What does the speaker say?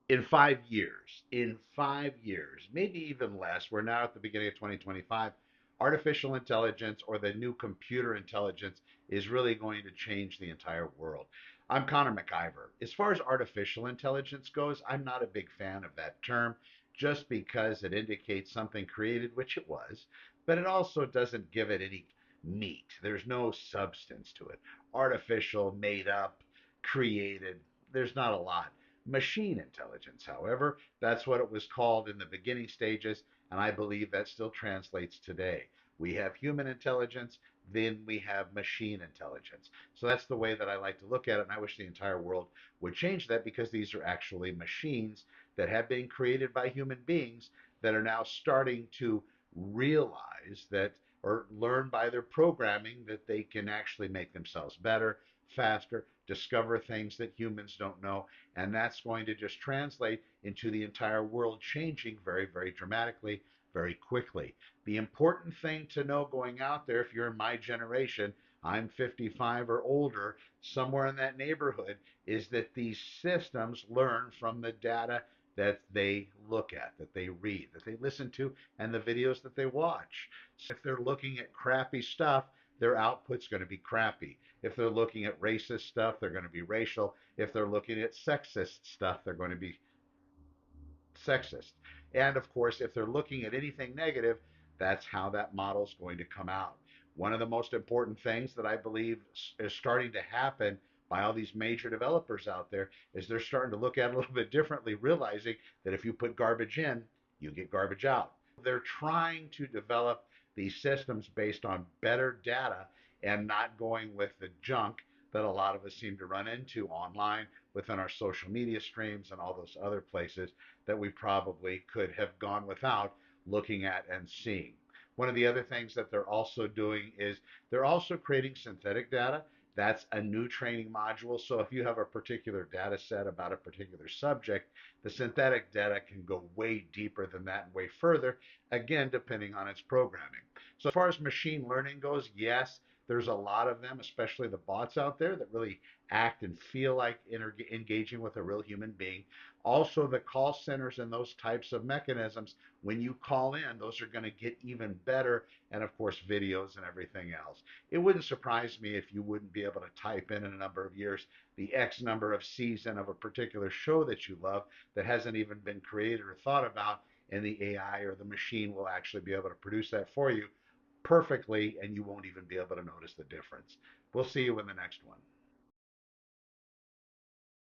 in 5 years, maybe even less, we're now at the beginning of 2025, artificial intelligence or the new computer intelligence is really going to change the entire world. I'm Connor McIver. As far as artificial intelligence goes, I'm not a big fan of that term just because it indicates something created, which it was, but it also doesn't give it any meat. There's no substance to it. Artificial, made up, created, there's not a lot. Machine intelligence, however, that's what it was called in the beginning stages, and I believe that still translates today. We have human intelligence, then we have machine intelligence. So that's the way that I like to look at it, and I wish the entire world would change that because these are actually machines that have been created by human beings that are now starting to realize that or learn by their programming that they can actually make themselves better, faster, discover things that humans don't know, and that's going to just translate into the entire world changing very, very dramatically, very quickly. The important thing to know going out there, if you're in my generation, I'm 55 or older, somewhere in that neighborhood, is that these systems learn from the data that they look at, that they read, that they listen to, and the videos that they watch. So if they're looking at crappy stuff, their output's going to be crappy. If they're looking at racist stuff, they're going to be racial. If they're looking at sexist stuff, they're going to be sexist. And of course, if they're looking at anything negative, that's how that model's going to come out. One of the most important things that I believe is starting to happen by all these major developers out there is they're starting to look at it a little bit differently, realizing that if you put garbage in, you get garbage out. They're trying to develop these systems based on better data and not going with the junk that a lot of us seem to run into online within our social media streams and all those other places that we probably could have gone without looking at and seeing. One of the other things that they're also doing is they're also creating synthetic data. That's a new training module. So if you have a particular data set about a particular subject, the synthetic data can go way deeper than that and way further, again, depending on its programming. So as far as machine learning goes, yes, there's a lot of them, especially the bots out there that really act and feel like engaging with a real human being. Also, the call centers and those types of mechanisms, when you call in, those are going to get even better. And of course, videos and everything else. It wouldn't surprise me if you wouldn't be able to type in a number of years the X number of season of a particular show that you love that hasn't even been created or thought about, and the AI or the machine will actually be able to produce that for you perfectly, and you won't even be able to notice the difference. We'll see you in the next one.